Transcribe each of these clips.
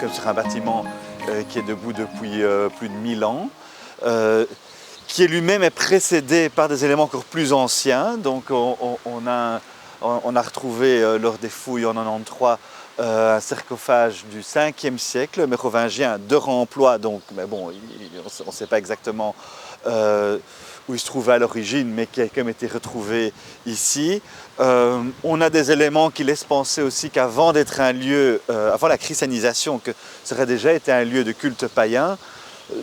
sommes sur un bâtiment qui est debout depuis plus de 1000 ans, qui lui-même est précédé par des éléments encore plus anciens. Donc on a retrouvé lors des fouilles en 93 un sarcophage du 5e siècle mérovingien de remploi, donc, mais bon, on ne sait pas exactement où il se trouvait à l'origine, mais qui a quand même été retrouvé ici. On a des éléments qui laissent penser aussi qu'avant d'être un lieu, avant la christianisation, que ça aurait déjà été un lieu de culte païen.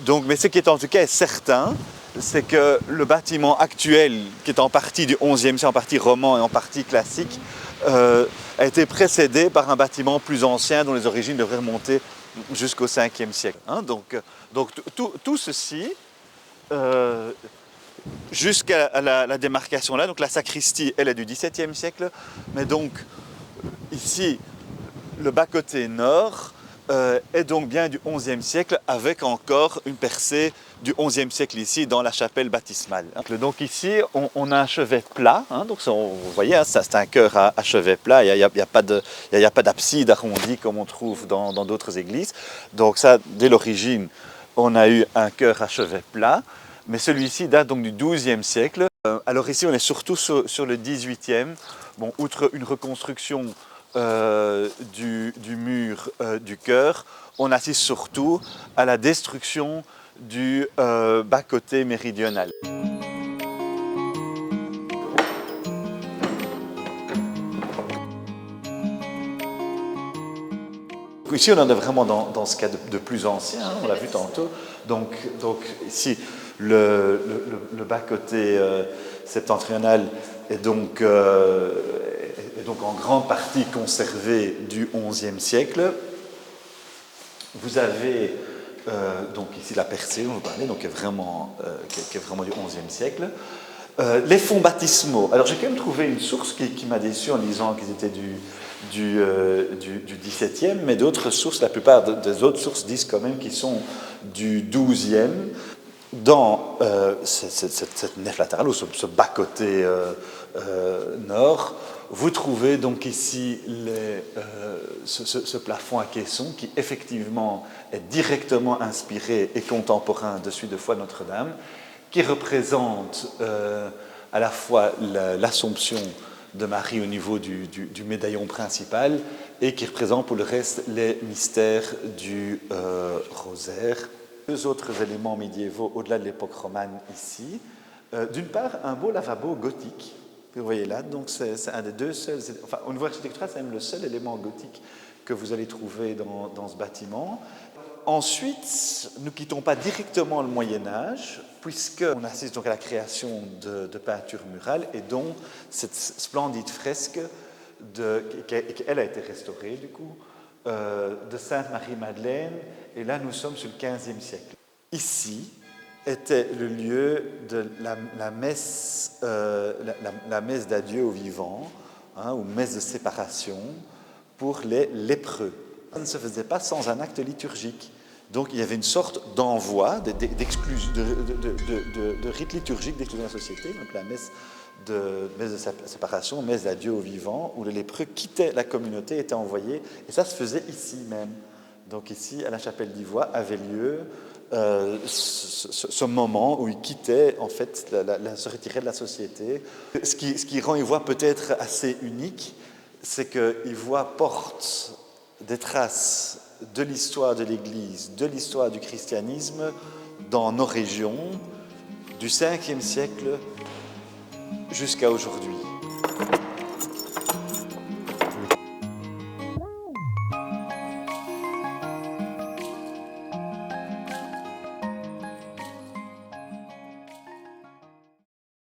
Donc, mais ce qui est en tout cas certain, c'est que le bâtiment actuel, qui est en partie du XIe siècle, en partie roman et en partie classique, a été précédé par un bâtiment plus ancien dont les origines devraient remonter jusqu'au 5e siècle. Hein, donc tout ceci, jusqu'à la démarcation là, donc la sacristie, elle est du XVIIe siècle, mais donc ici, le bas-côté nord est donc bien du XIe siècle, avec encore une percée du XIe siècle ici dans la chapelle baptismale. Donc ici, on a un chevet plat, hein, donc ça, vous voyez, hein, ça c'est un chœur à chevet plat, il n'y a pas d'abside arrondie comme on trouve dans d'autres églises. Donc ça, dès l'origine, on a eu un chœur à chevet plat, mais celui-ci date donc du XIIe siècle. Alors ici, on est surtout sur le XVIIIe, bon, outre une reconstruction du mur du chœur, on assiste surtout à la destruction du bas-côté méridional. Ici, on en est vraiment dans ce cas de plus ancien, hein, on l'a vu tantôt. Donc ici, le bas-côté septentrional est donc en grande partie conservé du XIe siècle. Vous avez donc ici la percée dont je parlais, donc qui est vraiment du XIe siècle. Les fonds baptismaux. Alors j'ai quand même trouvé une source qui m'a déçu en lisant qu'ils étaient du XVIIe, mais d'autres sources, la plupart des autres sources disent quand même qu'ils sont du XIIe. Dans cette nef latérale, ou ce bas-côté nord, vous trouvez donc ici ce plafond à caisson qui effectivement est directement inspiré et contemporain de celui de foi Notre-Dame, qui représente à la fois l'Assomption de Marie au niveau du médaillon principal et qui représente pour le reste les mystères du rosaire. Deux autres éléments médiévaux au-delà de l'époque romane ici. D'une part, un beau lavabo gothique, que vous voyez là, donc c'est un des deux seuls, enfin au niveau architectural, c'est même le seul élément gothique que vous allez trouver dans ce bâtiment. Ensuite, nous ne quittons pas directement le Moyen-Âge, puisqu'on assiste donc à la création de peintures murales, et dont cette splendide fresque, elle a été restaurée du coup, de Sainte-Marie-Madeleine, et là nous sommes sur le XVe siècle. Ici était le lieu de la messe d'adieu aux vivants, hein, ou messe de séparation pour les lépreux. Ça ne se faisait pas sans un acte liturgique. Donc il y avait une sorte d'envoi, de rite liturgique d'exclusion de la société, donc la messe de séparation, messe d'adieu aux vivants, où le lépreux quittait la communauté, était envoyé, et ça se faisait ici même. Donc ici, à la chapelle d'Ivoire, avait lieu ce moment où il quittait, en fait, se retirait de la société. Ce qui rend Ivoire peut-être assez unique, c'est que Ivoire porte des traces de l'histoire de l'Église, de l'histoire du christianisme dans nos régions, du 5e siècle jusqu'à aujourd'hui.